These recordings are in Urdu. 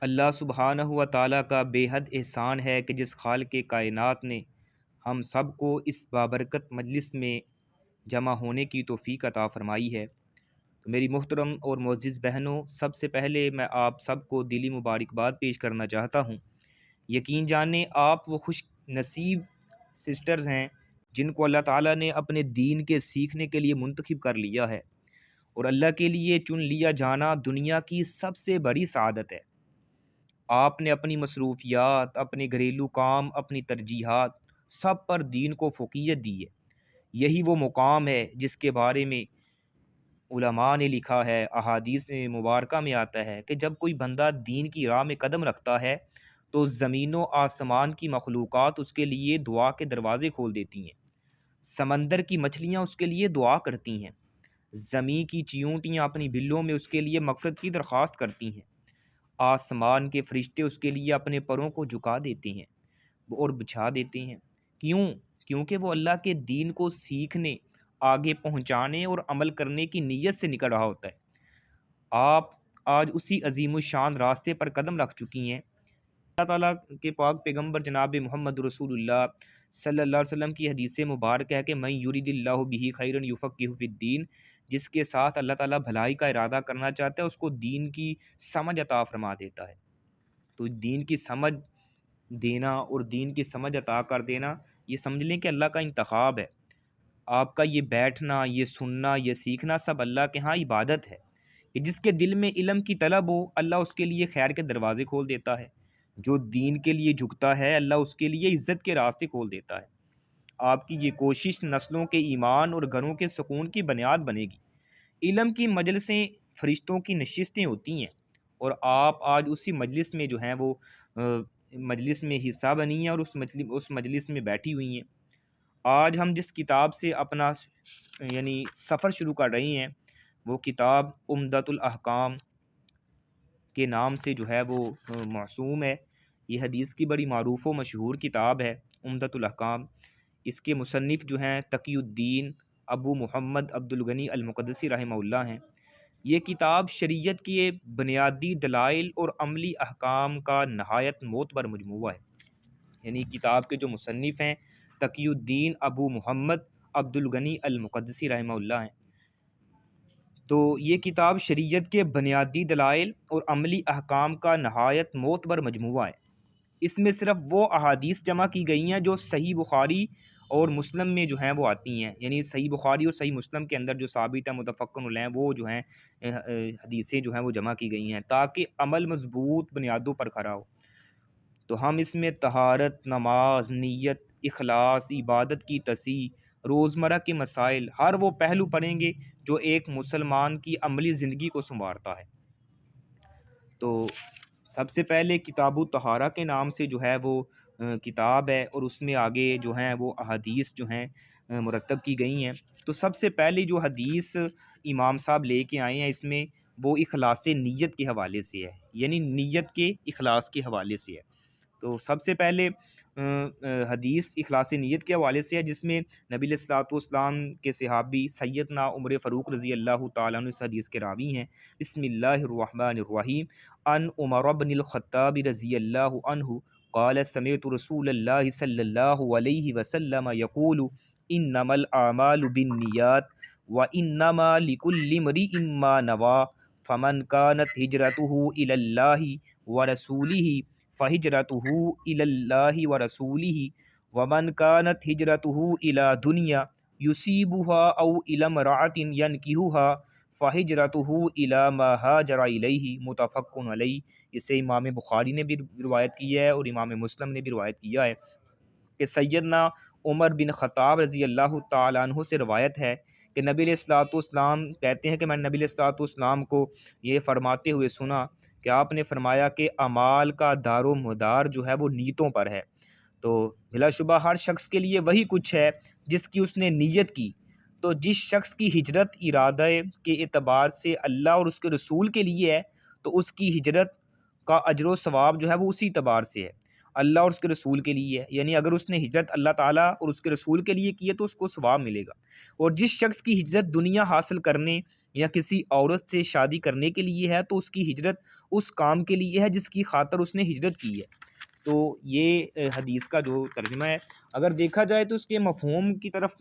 اللہ سبحانہ و تعالیٰ کا بے حد احسان ہے کہ جس خالق کائنات نے ہم سب کو اس بابرکت مجلس میں جمع ہونے کی توفیق عطا فرمائی ہے۔ تو میری محترم اور معزز بہنوں، سب سے پہلے میں آپ سب کو دلی مبارکباد پیش کرنا چاہتا ہوں۔ یقین جانیں آپ وہ خوش نصیب سسٹرز ہیں جن کو اللہ تعالیٰ نے اپنے دین کے سیکھنے کے لیے منتخب کر لیا ہے، اور اللہ کے لیے چن لیا جانا دنیا کی سب سے بڑی سعادت ہے۔ آپ نے اپنی مصروفیات، اپنے گھریلو کام، اپنی ترجیحات سب پر دین کو فوقیت دی ہے۔ یہی وہ مقام ہے جس کے بارے میں علماء نے لکھا ہے، احادیث مبارکہ میں آتا ہے کہ جب کوئی بندہ دین کی راہ میں قدم رکھتا ہے تو زمین و آسمان کی مخلوقات اس کے لیے دعا کے دروازے کھول دیتی ہیں، سمندر کی مچھلیاں اس کے لیے دعا کرتی ہیں، زمین کی چیونٹیاں اپنی بلوں میں اس کے لیے مغفرت کی درخواست کرتی ہیں، آسمان کے فرشتے اس کے لیے اپنے پروں کو جھکا دیتے ہیں اور بچھا دیتے ہیں۔ کیونکہ وہ اللہ کے دین کو سیکھنے، آگے پہنچانے اور عمل کرنے کی نیت سے نکل رہا ہوتا ہے۔ آپ آج اسی عظیم الشان راستے پر قدم رکھ چکی ہیں۔ اللہ تعالیٰ کے پاک پیغمبر جناب محمد رسول اللہ صلی اللہ علیہ وسلم کی حدیث مبارک ہے کہ من یرید اللہ بہ خیرا یفقہہ فی الدین، جس کے ساتھ اللہ تعالیٰ بھلائی کا ارادہ کرنا چاہتا ہے اس کو دین کی سمجھ عطا فرما دیتا ہے۔ تو دین کی سمجھ دینا اور دین کی سمجھ عطا کر دینا، یہ سمجھ لیں کہ اللہ کا انتخاب ہے۔ آپ کا یہ بیٹھنا، یہ سننا، یہ سیکھنا سب اللہ کے ہاں عبادت ہے کہ جس کے دل میں علم کی طلب ہو اللہ اس کے لیے خیر کے دروازے کھول دیتا ہے۔ جو دین کے لیے جھکتا ہے اللہ اس کے لیے عزت کے راستے کھول دیتا ہے۔ آپ کی یہ کوشش نسلوں کے ایمان اور گھروں کے سکون کی بنیاد بنے گی۔ علم کی مجلسیں فرشتوں کی نشستیں ہوتی ہیں، اور آپ آج اسی مجلس میں جو ہیں وہ مجلس میں حصہ بنی ہیں اور اس مجلس میں بیٹھی ہوئی ہیں۔ آج ہم جس کتاب سے اپنا سفر شروع کر رہی ہیں وہ کتاب عمدۃ الاحکام کے نام سے جو ہے وہ موسوم ہے۔ یہ حدیث کی بڑی معروف و مشہور کتاب ہے عمدۃ الاحکام۔ اس کے مصنف جو ہیں تقی الدین ابو محمد عبد الغنی المقدسی رحمہ اللہ ہیں۔ یہ کتاب شریعت کے بنیادی دلائل اور عملی احکام کا نہایت معتبر مجموعہ ہے۔ یعنی کتاب کے جو مصنف ہیں تقی الدین ابو محمد عبد الغنی المقدسی رحمہ اللہ ہیں۔ تو یہ کتاب شریعت کے بنیادی دلائل اور عملی احکام کا نہایت معتبر مجموعہ ہے۔ اس میں صرف وہ احادیث جمع کی گئی ہیں جو صحیح بخاری اور مسلم میں جو ہیں وہ آتی ہیں، یعنی صحیح بخاری اور صحیح مسلم کے اندر جو ثابت ہے متفقن علیہ وہ جو ہیں حدیثیں جو ہیں وہ جمع کی گئی ہیں تاکہ عمل مضبوط بنیادوں پر کھڑا ہو۔ تو ہم اس میں طہارت، نماز، نیت، اخلاص، عبادت کی تصحیح، روزمرہ کے مسائل، ہر وہ پہلو پڑھیں گے جو ایک مسلمان کی عملی زندگی کو سنوارتا ہے۔ تو سب سے پہلے کتاب الطہارہ کے نام سے جو ہے وہ کتاب ہے، اور اس میں آگے جو ہیں وہ احادیث جو ہیں مرتب کی گئی ہیں۔ تو سب سے پہلی جو حدیث امام صاحب لے کے آئے ہیں اس میں وہ اخلاص نیت کے حوالے سے ہے، یعنی نیت کے اخلاص کے حوالے سے ہے۔ تو سب سے پہلے حدیث اخلاص نیت کے حوالے سے ہے، جس میں نبی علیہ الصلوۃ والسلام کے صحابی سیدنا عمر فاروق رضی اللہ تعالیٰ عنہ اس حدیث کے راوی ہیں۔ بسم اللہ الرحمن الرحیم، ان عمر بن الخطاب رضی اللہ عنہ قال سمعت رسول اللہ صلی اللہ علیہ وسلم یقول انما الاعمال بالنیات وانما لکل امرئ ما نوى فمن كانت ہجرته الی اللہ ورسولہ فہجرته الی اللہ ورسولہ ومن كانت ہجرته الی دنیا یصیبها او الی امرأۃ ینکحها فہجرته الی ما ہاجر الیہ، متفق علیہ۔ اسے امام بخاری نے بھی روایت کی ہے اور امام مسلم نے بھی روایت کیا ہے کہ سیدنا عمر بن خطاب رضی اللہ تعالیٰ عنہ سے روایت ہے کہ نبی علیہ الصلوۃ والسلام کہتے ہیں کہ میں نے نبی علیہ الصلوۃ والسلام کو یہ فرماتے ہوئے سنا کہ آپ نے فرمایا کہ اعمال کا دار و مدار جو ہے وہ نیتوں پر ہے۔ تو بلا شبہ ہر شخص کے لیے وہی کچھ ہے جس کی اس نے نیت کی۔ تو جس شخص کی ہجرت ارادہ کے اعتبار سے اللہ اور اس کے رسول کے لیے ہے تو اس کی ہجرت کا اجر و ثواب جو ہے وہ اسی اعتبار سے ہے، اللہ اور اس کے رسول کے لیے ہے۔ یعنی اگر اس نے ہجرت اللہ تعالیٰ اور اس کے رسول کے لیے کی ہے تو اس کو ثواب ملے گا، اور جس شخص کی ہجرت دنیا حاصل کرنے یا کسی عورت سے شادی کرنے کے لیے ہے تو اس کی ہجرت اس کام کے لیے ہے جس کی خاطر اس نے ہجرت کی ہے۔ تو یہ حدیث کا جو ترجمہ ہے، اگر دیکھا جائے تو اس کے مفہوم کی طرف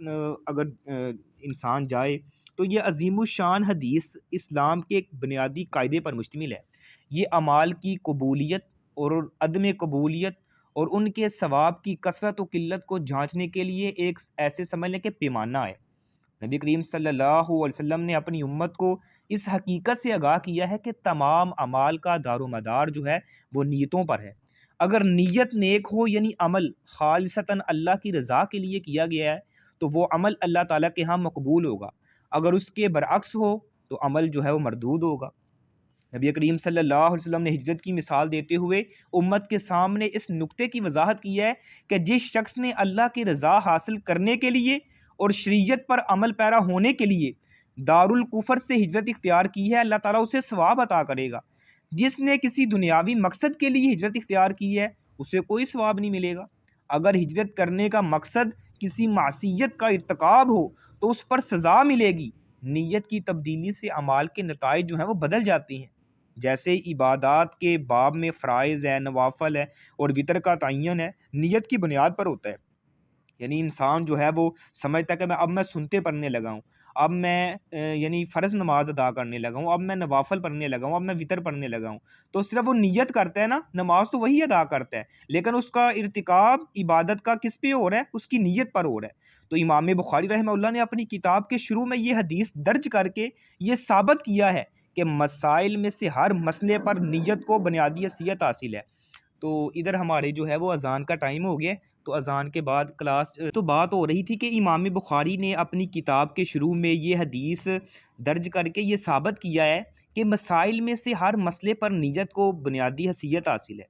اگر انسان جائے تو یہ عظیم الشان حدیث اسلام کے ایک بنیادی قاعدے پر مشتمل ہے۔ یہ اعمال کی قبولیت اور عدم قبولیت اور ان کے ثواب کی کثرت و قلت کو جانچنے کے لیے ایک ایسے سمجھ لیں کہ پیمانہ ہے۔ نبی کریم صلی اللہ علیہ وسلم نے اپنی امت کو اس حقیقت سے آگاہ کیا ہے کہ تمام اعمال کا دار و مدار جو ہے وہ نیتوں پر ہے۔ اگر نیت نیک ہو یعنی عمل خالصتاً اللہ کی رضا کے لیے کیا گیا ہے تو وہ عمل اللہ تعالیٰ کے ہاں مقبول ہوگا، اگر اس کے برعکس ہو تو عمل جو ہے وہ مردود ہوگا۔ نبی کریم صلی اللہ علیہ وسلم نے ہجرت کی مثال دیتے ہوئے امت کے سامنے اس نقطے کی وضاحت کی ہے کہ جس شخص نے اللہ کی رضا حاصل کرنے کے لیے اور شریعت پر عمل پیرا ہونے کے لیے دارالکفر سے ہجرت اختیار کی ہے، اللہ تعالیٰ اسے ثواب عطا کرے گا۔ جس نے کسی دنیاوی مقصد کے لیے ہجرت اختیار کی ہے اسے کوئی ثواب نہیں ملے گا۔ اگر ہجرت کرنے کا مقصد کسی معصیت کا ارتکاب ہو تو اس پر سزا ملے گی۔ نیت کی تبدیلی سے اعمال کے نتائج جو ہیں وہ بدل جاتے ہیں، جیسے عبادات کے باب میں فرائض ہے، نوافل ہے اور وتر کا تعین ہے، نیت کی بنیاد پر ہوتا ہے۔ یعنی انسان جو ہے وہ سمجھتا ہے کہ اب میں سنتے پڑھنے لگا ہوں، اب میں یعنی فرض نماز ادا کرنے لگا ہوں، اب میں نوافل پڑھنے لگا ہوں، اب میں وتر پڑھنے لگا ہوں، تو صرف وہ نیت کرتا ہے نا، نماز تو وہی ادا کرتا ہے لیکن اس کا ارتکاب عبادت کا کس پہ ہو رہا ہے؟ اس کی نیت پر ہو رہا ہے۔ تو امام بخاری رحمہ اللہ نے اپنی کتاب کے شروع میں یہ حدیث درج کر کے یہ ثابت کیا ہے کہ مسائل میں سے ہر مسئلے پر نیت کو بنیادی حیثیت حاصل ہے۔ تو ادھر ہمارے جو ہے وہ اذان کا ٹائم ہو گیا، تو اذان کے بعد کلاس تو بات ہو رہی تھی کہ امام بخاری نے اپنی کتاب کے شروع میں یہ حدیث درج کر کے یہ ثابت کیا ہے کہ مسائل میں سے ہر مسئلے پر نیت کو بنیادی حیثیت حاصل ہے،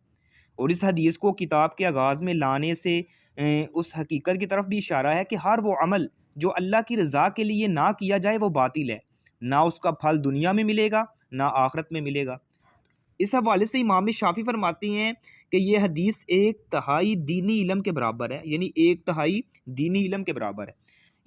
اور اس حدیث کو کتاب کے آغاز میں لانے سے اس حقیقت کی طرف بھی اشارہ ہے کہ ہر وہ عمل جو اللہ کی رضا کے لیے نہ کیا جائے وہ باطل ہے، نہ اس کا پھل دنیا میں ملے گا نہ آخرت میں ملے گا۔ اس حوالے سے امام شافعی فرماتے ہیں کہ یہ حدیث ایک تہائی دینی علم کے برابر ہے، یعنی ایک تہائی دینی علم کے برابر ہے۔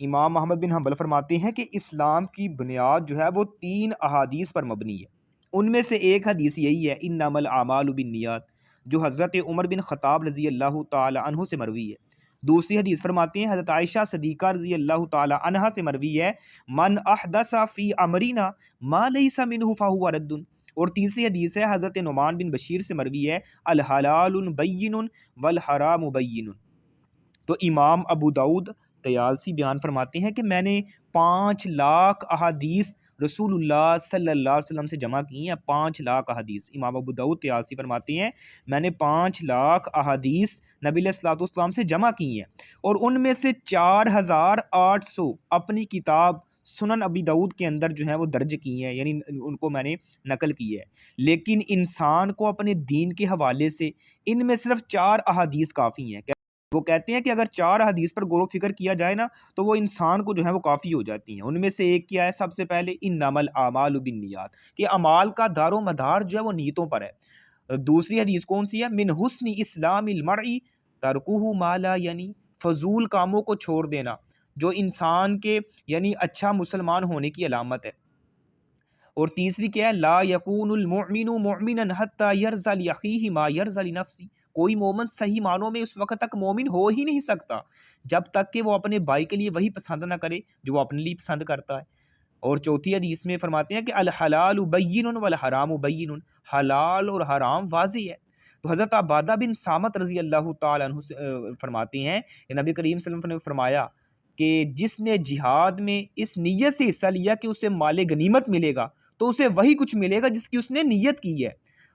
امام محمد بن حنبل فرماتے ہیں کہ اسلام کی بنیاد جو ہے وہ 3 احادیث پر مبنی ہے، ان میں سے ایک حدیث یہی ہے انما الاعمال بالنیات، جو حضرت عمر بن خطاب رضی اللہ تعالی عنہ سے مروی ہے۔ دوسری حدیث فرماتے ہیں حضرت عائشہ صدیقہ رضی اللہ تعالی عنہا سے مروی ہے من احدث فی امرنا ما لیس منہ فہو رد، اور تیسری حدیث ہے حضرت نعمان بن بشیر سے مروی ہے الحلال بین والحرام بین۔ تو امام ابو داؤد طیالسی بیان فرماتے ہیں کہ میں نے 5 لاکھ احادیث رسول اللہ صلی اللہ علیہ وسلم سے جمع کی ہیں، 5 لاکھ احادیث۔ امام ابو داؤد طیالسی فرماتے ہیں میں نے 5 لاکھ احادیث نبی علیہ الصلوۃ والسلام سے جمع کی ہیں، اور ان میں سے 4800 اپنی کتاب سنن ابی داؤد کے اندر جو ہیں وہ درج کی ہیں، یعنی ان کو میں نے نقل کی ہے۔ لیکن انسان کو اپنے دین کے حوالے سے ان میں صرف 4 احادیث کافی ہیں۔ وہ کہتے ہیں کہ اگر 4 حدیث پر غور و فکر کیا جائے نا تو وہ انسان کو جو ہے وہ کافی ہو جاتی ہیں۔ ان میں سے ایک کیا ہے؟ سب سے پہلے انما الاعمال بالنیات، کہ اعمال کا دار و مدار جو ہے وہ نیتوں پر ہے۔ دوسری حدیث کون سی ہے؟ من حسن اسلام المرء ترکہ ما لا یعنی، فضول کاموں کو چھوڑ دینا جو انسان کے یعنی اچھا مسلمان ہونے کی علامت ہے۔ اور تیسری کیا ہے؟ لا یکون المؤمن مؤمنا حتی یرضى لاخیہ ما یرضى لنفسہ، کوئی مومن صحیح معنوں میں اس وقت تک مومن ہو ہی نہیں سکتا جب تک کہ وہ اپنے بھائی کے لیے وہی پسند نہ کرے جو وہ اپنے لیے پسند کرتا ہے۔ اور چوتھی حدیث میں فرماتے ہیں کہ الحلال بین والحرام بین، حلال اور حرام واضح ہے۔ تو حضرت عبادہ بن صامت رضی اللہ تعالیٰ عنہ سے فرماتے ہیں کہ نبی کریم صلی اللہ علیہ وسلم نے فرمایا کہ جس نے جہاد میں اس نیت سے حصہ لیا کہ اسے مال غنیمت ملے گا تو اسے وہی کچھ ملے گا جس کی اس نے نیت کی ہے۔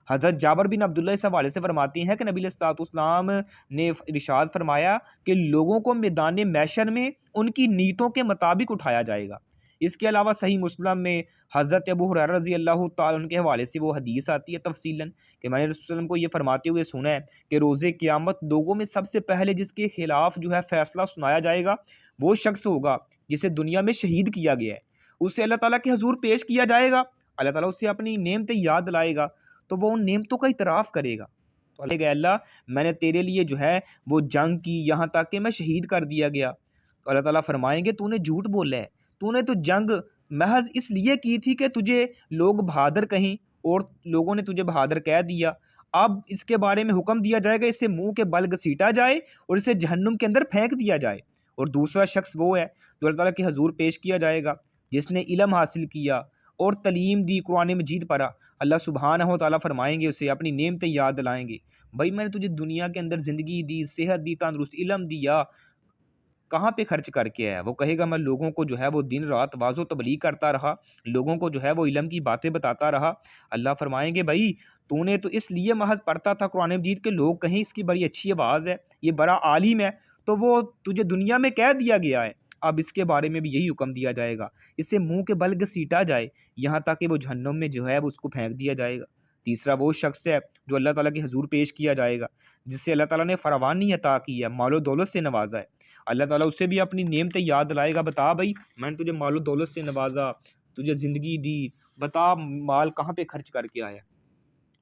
حضرت جابر بن عبداللہ اس حوالے سے فرماتے ہیں کہ نبی علیہ الصلوۃ والسلام نے ارشاد فرمایا کہ لوگوں کو میدان محشر میں ان کی نیتوں کے مطابق اٹھایا جائے گا۔ اس کے علاوہ صحیح مسلم میں حضرت ابو ہریرہ رضی اللہ تعالیٰ عنہ کے حوالے سے وہ حدیث آتی ہے تفصیلاً کہ میں نے رسول اللہ علیہ وسلم کو یہ فرماتے ہوئے سنا ہے کہ روز قیامت لوگوں میں سب سے پہلے جس کے خلاف جو ہے فیصلہ سنایا جائے گا وہ شخص ہوگا جسے دنیا میں شہید کیا گیا ہے، اسے اللہ تعالیٰ کے حضور پیش کیا جائے گا، اللہ تعالیٰ اسے اپنی نعمتیں یاد دلائے گا تو وہ ان نعمتوں کا اعتراف کرے گا، تو اللہ میں نے تیرے لیے جو ہے وہ جنگ کی یہاں تک کہ میں شہید کر دیا گیا، تو اللہ تعالیٰ فرمائیں گے تو نے جھوٹ بولا ہے، تو نے تو جنگ محض اس لیے کی تھی کہ تجھے لوگ بہادر کہیں، اور لوگوں نے تجھے بہادر کہہ دیا، اب اس کے بارے میں حکم دیا جائے گا اسے منہ کے بل گھسیٹا جائے اور اسے جہنم کے اندر پھینک دیا جائے۔ اور دوسرا شخص وہ ہے جو اللہ تعالیٰ کے حضور پیش کیا جائے گا، جس نے علم حاصل کیا اور تعلیم دی، قرآن مجید پڑھا۔ اللہ سبحانہ و تعالیٰ فرمائیں گے اسے، اپنی نعمتیں یاد دلائیں گے، بھائی میں نے تجھے دنیا کے اندر زندگی دی، صحت دی، تندرست، علم دیا، کہاں پہ خرچ کر کے آیا؟ وہ کہے گا میں لوگوں کو جو ہے وہ دن رات واعظ و تبلیغ کرتا رہا، لوگوں کو جو ہے وہ علم کی باتیں بتاتا رہا۔ اللہ فرمائیں گے بھائی تو نے تو اس لیے محض پڑھتا تھا قرآن مجید کے لوگ کہیں اس کی بڑی اچھی آواز ہے، یہ بڑا عالم ہے، تو وہ تجھے دنیا میں کہہ دیا گیا ہے، اب اس کے بارے میں بھی یہی حکم دیا جائے گا، اسے منہ کے بل گھسیٹا جائے، یہاں تک کہ وہ جہنم میں جو ہے وہ اس کو پھینک دیا جائے گا۔ تیسرا وہ شخص ہے جو اللہ تعالیٰ کے حضور پیش کیا جائے گا، جس سے اللہ تعالیٰ نے فراوانی عطا کی ہے، مال و دولت سے نوازا ہے۔ اللہ تعالیٰ اسے بھی اپنی نعمتیں یاد دلائے گا، بتا بھائی میں نے تجھے مال و دولت سے نوازا، تجھے زندگی دی، بتا مال کہاں پہ خرچ کر کے آیا؟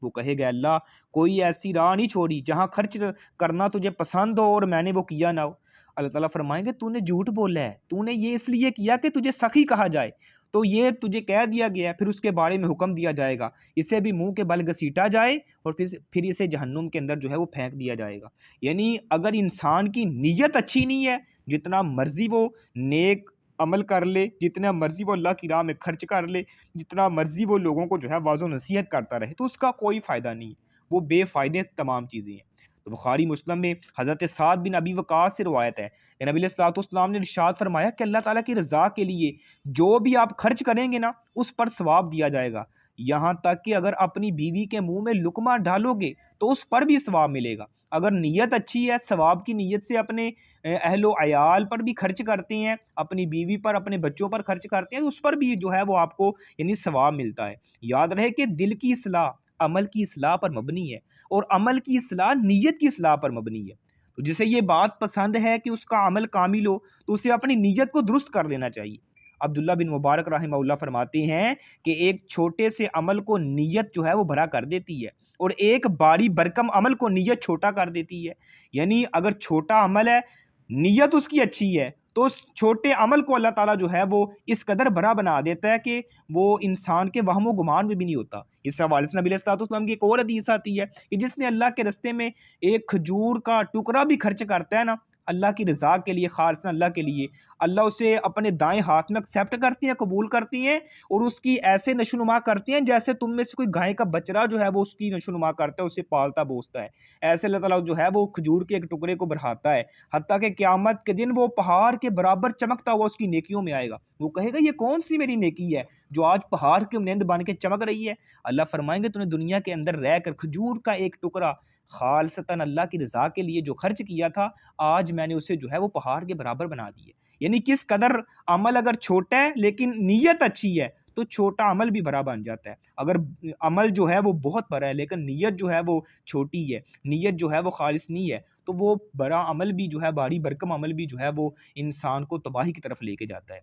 وہ کہے گا اللہ کوئی ایسی راہ نہیں چھوڑی جہاں خرچ کرنا تجھے پسند ہو اور میں نے وہ کیا نہ ہو۔ اللہ تعالیٰ فرمائیں گے تو نے جھوٹ بولا ہے، تو نے یہ اس لیے کیا کہ تجھے سخی کہا جائے، تو یہ تجھے کہہ دیا گیا ہے، پھر اس کے بارے میں حکم دیا جائے گا اسے بھی منہ کے بل گھسیٹا جائے اور پھر اسے جہنم کے اندر جو ہے وہ پھینک دیا جائے گا۔ یعنی اگر انسان کی نیت اچھی نہیں ہے، جتنا مرضی وہ نیک عمل کر لے، جتنا مرضی وہ اللہ کی راہ میں خرچ کر لے، جتنا مرضی وہ لوگوں کو جو ہے واعظ و نصیحت کرتا رہے، تو اس کا کوئی فائدہ نہیں ہے، وہ بے فائدے تمام چیزیں ہیں۔ تو بخاری مسلم میں حضرت سعد بن ابی وقاص سے روایت ہے کہ نبی علیہ الصلوۃ والسلام نے ارشاد فرمایا کہ اللہ تعالیٰ کی رضا کے لیے جو بھی آپ خرچ کریں گے نا اس پر ثواب دیا جائے گا، یہاں تک کہ اگر اپنی بیوی کے منہ میں لقمہ ڈالو گے تو اس پر بھی ثواب ملے گا۔ اگر نیت اچھی ہے، ثواب کی نیت سے اپنے اہل و عیال پر بھی خرچ کرتے ہیں، اپنی بیوی پر، اپنے بچوں پر خرچ کرتے ہیں، تو اس پر بھی جو ہے وہ آپ کو یعنی ثواب ملتا ہے۔ یاد رہے کہ دل کی اصلاح عمل کی اصلاح پر مبنی ہے، اور عمل کی اصلاح نیت کی اصلاح پر مبنی ہے۔ تو جسے یہ بات پسند ہے کہ اس کا عمل کامل ہو تو اسے اپنی نیت کو درست کر لینا چاہیے۔ عبداللہ بن مبارک رحمہ اللہ فرماتے ہیں کہ ایک چھوٹے سے عمل کو نیت جو ہے وہ بڑا کر دیتی ہے، اور ایک باری برکم عمل کو نیت چھوٹا کر دیتی ہے۔ یعنی اگر چھوٹا عمل ہے، نیت اس کی اچھی ہے، تو اس چھوٹے عمل کو اللہ تعالیٰ جو ہے وہ اس قدر بڑا بنا دیتا ہے کہ وہ انسان کے وہم و گمان میں بھی نہیں ہوتا۔ اس حوالے سے نبی علیہ الصلوۃ والسلام کی ایک اور حدیث آتی ہے کہ جس نے اللہ کے رستے میں ایک کھجور کا ٹکڑا بھی خرچ کرتا ہے نا اللہ کی رضا کے لیے، خالصاً اللہ کے لیے، اللہ اسے اپنے دائیں ہاتھ میں ایکسیپٹ کرتی ہیں، قبول کرتی ہیں، اور اس کی ایسے نشونما کرتی ہیں جیسے تم میں سے کوئی گائے کا بچڑا جو ہے وہ اس کی نشونما کرتا ہے، اسے پالتا بوستا ہے۔ ایسے اللہ تعالیٰ جو ہے وہ کھجور کے ایک ٹکڑے کو بڑھاتا ہے، حتیٰ کہ قیامت کے دن وہ پہاڑ کے برابر چمکتا ہوا اس کی نیکیوں میں آئے گا۔ وہ کہے گا یہ کون سی میری نیکی ہے جو آج پہاڑ کی مانند بن کے چمک رہی ہے؟ اللہ فرمائیں گے تو نے دنیا کے اندر رہ کر کھجور کا ایک ٹکڑا خالصتاً اللہ کی رضا کے لیے جو خرچ کیا تھا، آج میں نے اسے جو ہے وہ پہاڑ کے برابر بنا دی ہے۔ یعنی کس قدر عمل اگر چھوٹا ہے لیکن نیت اچھی ہے تو چھوٹا عمل بھی بڑا بن جاتا ہے۔ اگر عمل جو ہے وہ بہت بڑا ہے لیکن نیت جو ہے وہ چھوٹی ہے، نیت جو ہے وہ خالص نہیں ہے، تو وہ بڑا عمل بھی جو ہے، باری برکم عمل بھی جو ہے وہ انسان کو تباہی کی طرف لے کے جاتا ہے۔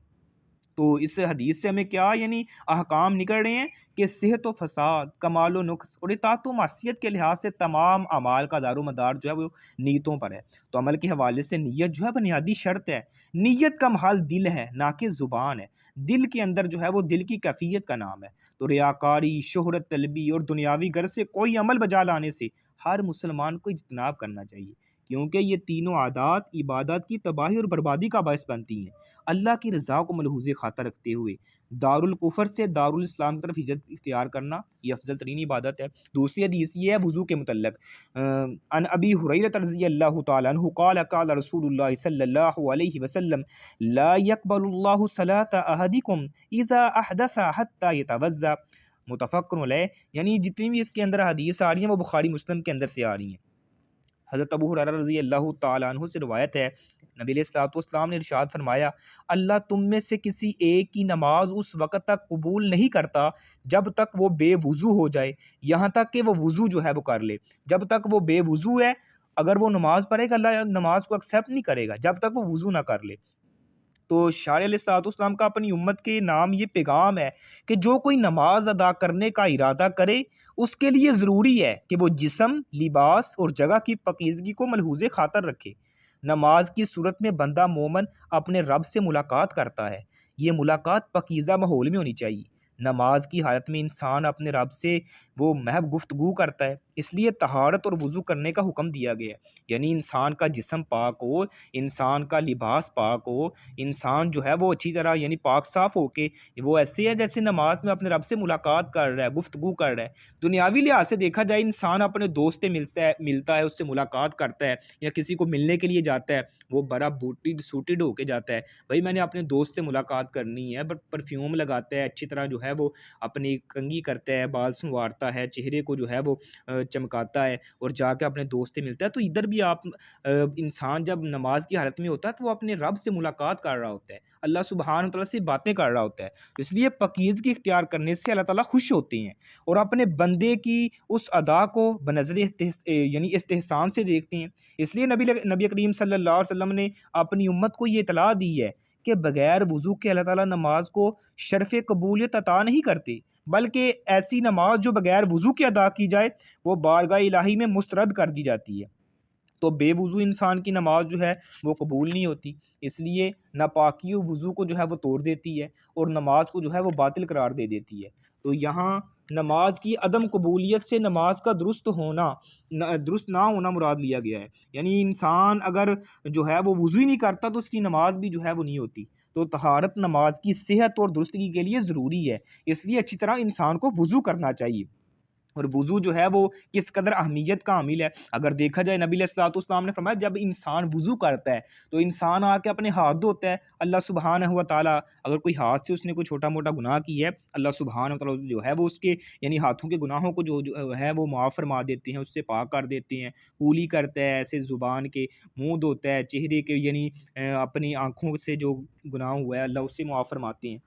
تو اس حدیث سے ہمیں کیا یعنی احکام نکل رہے ہیں کہ صحت و فساد، کمال و نقص اور اطاعت و معصیت کے لحاظ سے تمام اعمال کا دار و مدار جو ہے وہ نیتوں پر ہے۔ تو عمل کے حوالے سے نیت جو ہے بنیادی شرط ہے۔ نیت کا محل دل ہے نہ کہ زبان ہے، دل کے اندر جو ہے وہ دل کی کیفیت کا نام ہے۔ تو ریاکاری، شہرت طلبی اور دنیاوی غرض سے کوئی عمل بجا لانے سے ہر مسلمان کو اجتناب کرنا چاہیے، کیونکہ یہ تینوں عادات عبادات کی تباہی اور بربادی کا باعث بنتی ہیں۔ اللہ کی رضا کو ملحوظ خاطر رکھتے ہوئے دارالکفر سے دارالاسلام کی طرف ہجرت اختیار کرنا یہ افضل ترین عبادت ہے۔ دوسری حدیث یہ ہے وضو کے متعلق، عن ابی ہریرہ رضی اللہ تعالی عنہ قال قال رسول اللہ صلی اللہ علیہ وسلم لا يقبل اللہ صلاة احدکم اذا احدث حتى يتوضا، متفق علیہ۔ یعنی جتنی بھی اس کے اندر حدیث آ رہی ہیں وہ بخاری مسلم کے اندر سے آ رہی ہیں۔ حضرت ابو ہریرہ رضی اللہ تعالیٰ عنہ سے روایت ہے، نبی علیہ الصلوۃ والسلام نے ارشاد فرمایا اللہ تم میں سے کسی ایک کی نماز اس وقت تک قبول نہیں کرتا جب تک وہ بے وضو ہو جائے، یہاں تک کہ وہ وضو جو ہے وہ کر لے۔ جب تک وہ بے وضو ہے اگر وہ نماز پڑھے گا اللہ نماز کو ایکسیپٹ نہیں کرے گا جب تک وہ وضو نہ کر لے۔ تو شارع علیہ الصلوۃ والسلام کا اپنی امت کے نام یہ پیغام ہے کہ جو کوئی نماز ادا کرنے کا ارادہ کرے اس کے لیے ضروری ہے کہ وہ جسم، لباس اور جگہ کی پاکیزگی کو ملحوظ خاطر رکھے۔ نماز کی صورت میں بندہ مومن اپنے رب سے ملاقات کرتا ہے، یہ ملاقات پاکیزہ ماحول میں ہونی چاہیے۔ نماز کی حالت میں انسان اپنے رب سے وہ محض گفتگو کرتا ہے، اس لیے طہارت اور وضو کرنے کا حکم دیا گیا ہے۔ یعنی انسان کا جسم پاک ہو، انسان کا لباس پاک ہو، انسان جو ہے وہ اچھی طرح یعنی پاک صاف ہو کے وہ ایسے ہے جیسے نماز میں اپنے رب سے ملاقات کر رہا ہے، گفتگو کر رہا ہے۔ دنیاوی لحاظ سے دیکھا جائے انسان اپنے دوست سے ملتا ہے، اس سے ملاقات کرتا ہے یا کسی کو ملنے کے لیے جاتا ہے، وہ بڑا بوٹیڈ سوٹیڈ ہو کے جاتا ہے، بھائی میں نے اپنے دوست سے ملاقات کرنی ہے، بٹ پرفیوم لگاتا ہے، اچھی طرح جو ہے وہ اپنی کنگھی کرتا ہے، بال سنوارتا ہے، چہرے کو جو ہے وہ چمکاتا ہے اور جا کے اپنے دوست سے ملتا ہے۔ تو ادھر بھی آپ انسان جب نماز کی حالت میں ہوتا ہے تو وہ اپنے رب سے ملاقات کر رہا ہوتا ہے، اللہ سبحانہ و تعالیٰ سے باتیں کر رہا ہوتا ہے۔ اس لیے پاکیزگی اختیار کرنے سے اللہ تعالیٰ خوش ہوتے ہیں اور اپنے بندے کی اس ادا کو بنظر یعنی استحسان سے دیکھتے ہیں۔ اس لیے نبی کریم صلی اللہ علیہ وسلم نے اپنی امت کو یہ اطلاع دی ہے کہ بغیر وضو کے اللہ تعالیٰ نماز کو شرف قبولیت عطا نہیں کرتے، بلکہ ایسی نماز جو بغیر وضو کے ادا کی جائے وہ بارگاہ الہی میں مسترد کر دی جاتی ہے۔ تو بے وضو انسان کی نماز جو ہے وہ قبول نہیں ہوتی، اس لیے ناپاکی و وضو کو جو ہے وہ توڑ دیتی ہے اور نماز کو جو ہے وہ باطل قرار دے دیتی ہے۔ تو یہاں نماز کی عدم قبولیت سے نماز کا درست نہ ہونا مراد لیا گیا ہے۔ یعنی انسان اگر جو ہے وہ وضو ہی نہیں کرتا تو اس کی نماز بھی جو ہے وہ نہیں ہوتی۔ تو طہارت نماز کی صحت اور درستگی کے لیے ضروری ہے، اس لیے اچھی طرح انسان کو وضو کرنا چاہیے۔ اور وضو جو ہے وہ کس قدر اہمیت کا حامل ہے، اگر دیکھا جائے نبی علیہ الصلوۃ والسلام نے فرمایا جب انسان وضو کرتا ہے تو انسان آ کے اپنے ہاتھ دھوتا ہے، اللہ سبحانہ و تعالیٰ اگر کوئی ہاتھ سے اس نے کوئی چھوٹا موٹا گناہ کی ہے، اللہ سبحانہ و تعالیٰ جو ہے وہ اس کے یعنی ہاتھوں کے گناہوں کو جو ہے وہ معاف فرما دیتے ہیں، اس سے پاک کر دیتے ہیں۔ کولی کرتا ہے، ایسے زبان کے منہ دھوتا ہے، چہرے کے یعنی اپنی آنکھوں سے جو گناہ ہوا ہے اللہ اس سے معاف فرماتے ہیں۔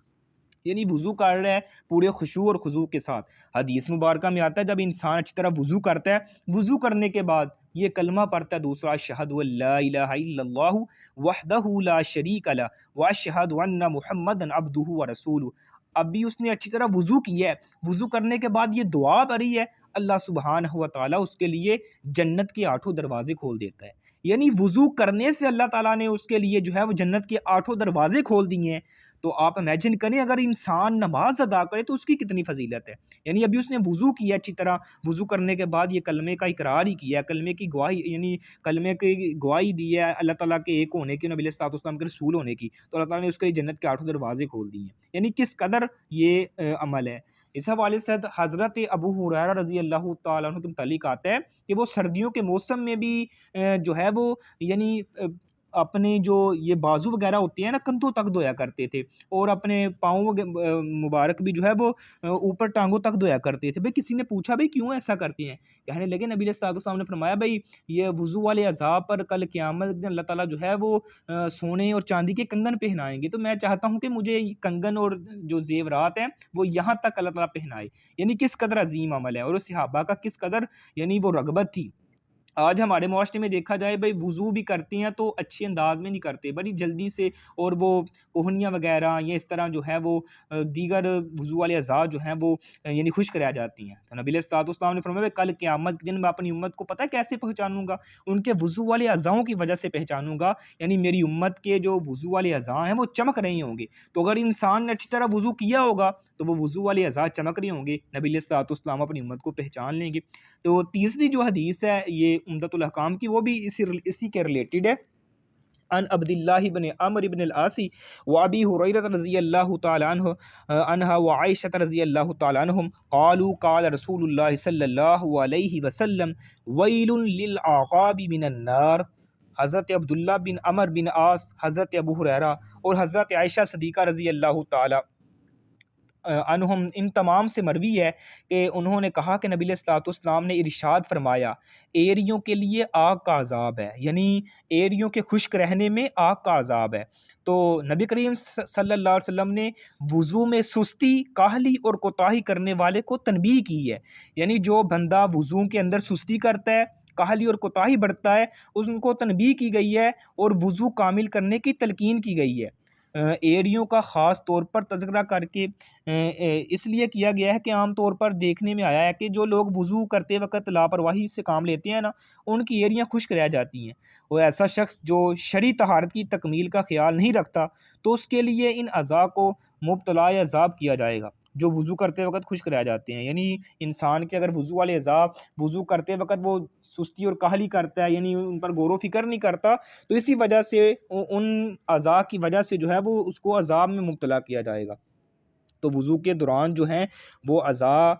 یعنی وضو کر رہا ہے پورے خشوع اور خضوع کے ساتھ۔ حدیث مبارکہ میں آتا ہے جب انسان اچھی طرح وضو کرتا ہے، وضو کرنے کے بعد یہ کلمہ پڑھتا ہے دوسرا، اشہد ان لا الہ الا اللہ وحدہ لا شریک لہ واشہد ان محمدا عبدہ ورسولہ۔ اب بھی اس نے اچھی طرح وضو کیا ہے، وضو کرنے کے بعد یہ دعا پڑھی ہے، اللہ سبحانہ و تعالیٰ اس کے لیے جنت کے 8 دروازے کھول دیتا ہے۔ یعنی وضو کرنے سے اللہ تعالیٰ نے اس کے لیے جو ہے وہ جنت کے 8 دروازے کھول دیے ہیں۔ تو آپ امیجن کریں اگر انسان نماز ادا کرے تو اس کی کتنی فضیلت ہے۔ یعنی ابھی اس نے وضو کیا اچھی طرح، وضو کرنے کے بعد یہ کلمے کا اقرار ہی کیا، کلمے کی گواہی یعنی کلمے کی گواہی دی ہے اللہ تعالیٰ کے ایک ہونے کی، نبی علیہ الصلوۃ والسلام کے رسول ہونے کی، تو اللہ تعالیٰ نے اس کے لیے جنت کے 8 دروازے کھول دیے ہیں۔ یعنی کس قدر یہ عمل ہے۔ اس حوالے سے حضرت ابو ہریرہ رضی اللہ تعالیٰ عنہ کے متعلق آتا ہے کہ وہ سردیوں کے موسم میں بھی جو ہے وہ یعنی اپنے جو یہ بازو وغیرہ ہوتے ہیں نا کندھوں تک دھویا کرتے تھے اور اپنے پاؤں مبارک بھی جو ہے وہ اوپر ٹانگوں تک دھویا کرتے تھے۔ بھئی کسی نے پوچھا بھئی کیوں ایسا کرتے ہیں، کہنے لگے نبی علیہ الصلوۃ والسلام نے فرمایا بھئی یہ وضو والے اعضاء پر کل قیامت دن اللہ تعالیٰ جو ہے وہ سونے اور چاندی کے کنگن پہنائیں گے، تو میں چاہتا ہوں کہ مجھے کنگن اور جو زیورات ہیں وہ یہاں تک اللہ تعالیٰ پہنائے۔ یعنی کس قدر عظیم عمل ہے اور اس صحابہ کا کس قدر یعنی وہ رغبت تھی۔ آج ہمارے معاشرے میں دیکھا جائے بھائی وضو بھی کرتے ہیں تو اچھے انداز میں نہیں کرتے، بڑی جلدی سے، اور وہ کوہنیاں وغیرہ یا اس طرح جو ہے وہ دیگر وضو والے اعضاء جو ہیں وہ یعنی خشک رہ جاتی ہیں۔ تو نبی علیہ الصلوۃ والسلام نے فرمایا کل قیامت کے دن میں اپنی امت کو پتہ ہے کیسے پہچانوں گا، ان کے وضو والے اعضاؤں کی وجہ سے پہچانوں گا، یعنی میری امت کے جو وضو والے اعضاء ہیں وہ چمک رہے ہوں گے۔ تو اگر انسان نے اچھی طرح وضو کیا ہوگا تو وہ وضو والے اعضاء چمک رہے ہوں گے، نبی علیہ الصلوۃ والسلام اپنی امت کو پہچان لیں گے۔ تو تیسری جو حدیث ہے یہ عمدۃ الاحکام کی، وہ بھی اسی کے ریلیٹڈ ہے۔ ان عبد اللہ بن عمرو بن العاص وابی ہریرہ رضی اللہ تعالی عنہ وعائشہ رضی اللہ تعالی عنہم قالوا قال رسول اللہ صلی اللہ علیہ وسلم ویل للعقاب من النار۔ حضرت عبداللہ بن عمرو بن عاص، حضرت ابو ہریرہ اور حضرت عائشہ صدیقہ رضی اللہ تعالی عنہم، ان تمام سے مروی ہے کہ انہوں نے کہا کہ نبی علیہ الصلوۃ والسلام نے ارشاد فرمایا ایریوں کے لیے آگ کا عذاب ہے، یعنی ایریوں کے خشک رہنے میں آگ کا عذاب ہے۔ تو نبی کریم صلی اللہ علیہ وسلم نے وضو میں سستی، کاہلی اور کوتاہی کرنے والے کو تنبیہ کی ہے، یعنی جو بندہ وضو کے اندر سستی کرتا ہے، کاہلی اور کوتاہی برتتا ہے، ان کو تنبیہ کی گئی ہے اور وضو کامل کرنے کی تلقین کی گئی ہے۔ ایریوں کا خاص طور پر تذکرہ کر کے اس لیے کیا گیا ہے کہ عام طور پر دیکھنے میں آیا ہے کہ جو لوگ وضو کرتے وقت لاپرواہی سے کام لیتے ہیں نا، ان کی ایریاں خشک رہ جاتی ہیں۔ وہ ایسا شخص جو شرعی طہارت کی تکمیل کا خیال نہیں رکھتا تو اس کے لیے ان اعضاء کو مبتلا یا عذاب کیا جائے گا جو وضو کرتے وقت خشک رہ جاتے ہیں۔ یعنی انسان کے اگر وضو والے اعضاء وضو کرتے وقت وہ سستی اور کاہلی کرتا ہے، یعنی ان پر غور و فکر نہیں کرتا، تو اسی وجہ سے ان اعضاء کی وجہ سے جو ہے وہ اس کو عذاب میں مبتلا کیا جائے گا۔ تو وضو کے دوران جو ہیں وہ اعضاء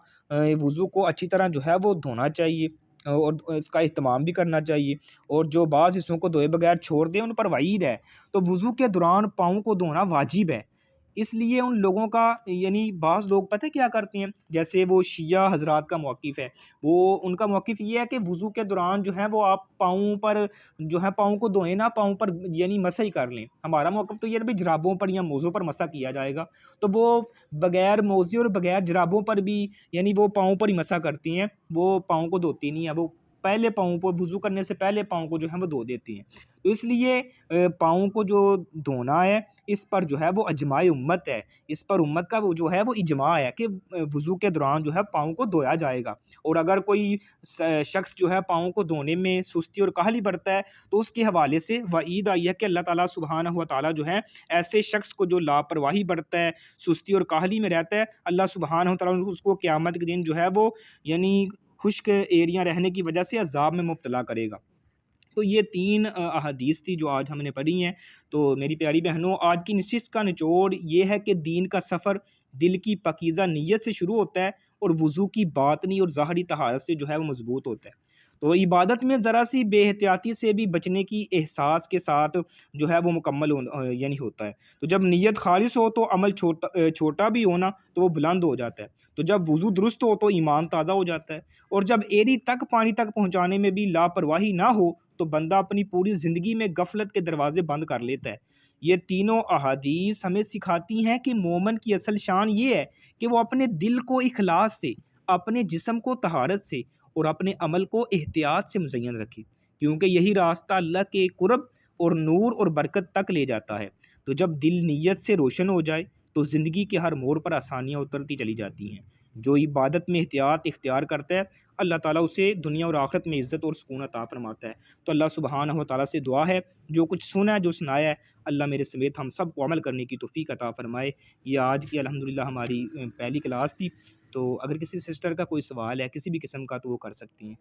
وضو کو اچھی طرح جو ہے وہ دھونا چاہیے اور اس کا اہتمام بھی کرنا چاہیے، اور جو بعض حصوں کو دھوئے بغیر چھوڑ دیں ان پر وعید ہے۔ تو وضو کے دوران پاؤں کو دھونا واجب ہے، اس لیے ان لوگوں کا، یعنی بعض لوگ پتہ کیا کرتے ہیں، جیسے وہ شیعہ حضرات کا موقف ہے، وہ ان کا موقف یہ ہے کہ وضو کے دوران جو ہے وہ آپ پاؤں پر جو ہے پاؤں کو دھوئیں نہ، پاؤں پر یعنی مسح ہی کر لیں۔ ہمارا موقف تو یہ ہے بھائی جرابوں پر یا موزوں پر مسح کیا جائے گا، تو وہ بغیر موزے اور بغیر جرابوں پر بھی یعنی وہ پاؤں پر ہی مسح کرتی ہیں، وہ پاؤں کو دھوتی نہیں ہیں، وہ پہلے پاؤں کو وضو کرنے سے پہلے پاؤں کو جو ہے وہ دھو دیتی ہیں۔ تو اس لیے پاؤں کو جو دھونا ہے اس پر جو ہے وہ اجماع امت ہے، اس پر امت کا وہ جو ہے وہ اجماع ہے کہ وضو کے دوران جو ہے پاؤں کو دھویا جائے گا۔ اور اگر کوئی شخص جو ہے پاؤں کو دھونے میں سستی اور کاہلی برتا ہے تو اس کے حوالے سے وعید آئی ہے کہ اللہ تعالیٰ سبحانہ و تعالیٰ جو ہے ایسے شخص کو جو لاپرواہی برتا ہے، سستی اور کاہلی میں رہتا ہے، اللہ سبحانہ و تعالیٰ اس کو قیامت کے دن جو ہے وہ یعنی خشک ایریاں رہنے کی وجہ سے عذاب میں مبتلا کرے گا۔ تو یہ 3 احادیث تھی جو آج ہم نے پڑھی ہیں۔ تو میری پیاری بہنوں، آج کی نشست کا نچوڑ یہ ہے کہ دین کا سفر دل کی پاکیزہ نیت سے شروع ہوتا ہے اور وضو کی باطنی اور ظاہری طہارت سے جو ہے وہ مضبوط ہوتا ہے۔ تو عبادت میں ذرا سی بے احتیاطی سے بھی بچنے کی احساس کے ساتھ جو ہے وہ مکمل یعنی ہوتا ہے۔ تو جب نیت خالص ہو تو عمل چھوٹا بھی ہونا تو وہ بلند ہو جاتا ہے۔ تو جب وضو درست ہو تو ایمان تازہ ہو جاتا ہے، اور جب ایڑی تک پانی تک پہنچانے میں بھی لاپرواہی نہ ہو تو بندہ اپنی پوری زندگی میں غفلت کے دروازے بند کر لیتا ہے۔ یہ تینوں احادیث ہمیں سکھاتی ہیں کہ مومن کی اصل شان یہ ہے کہ وہ اپنے دل کو اخلاص سے، اپنے جسم کو طہارت سے اور اپنے عمل کو احتیاط سے مزین رکھے، کیونکہ یہی راستہ اللہ کے قرب اور نور اور برکت تک لے جاتا ہے۔ تو جب دل نیت سے روشن ہو جائے تو زندگی کے ہر موڑ پر آسانیاں اترتی چلی جاتی ہیں۔ جو عبادت میں احتیاط اختیار کرتا ہے اللہ تعالیٰ اسے دنیا اور آخرت میں عزت اور سکون عطا فرماتا ہے۔ تو اللہ سبحانہ و تعالیٰ سے دعا ہے جو کچھ سنا ہے، جو سنایا ہے، اللہ میرے سمیت ہم سب کو عمل کرنے کی توفیق عطا فرمائے۔ یہ آج کی الحمدللہ ہماری پہلی کلاس تھی۔ تو اگر کسی سسٹر کا کوئی سوال ہے کسی بھی قسم کا تو وہ کر سکتی ہیں۔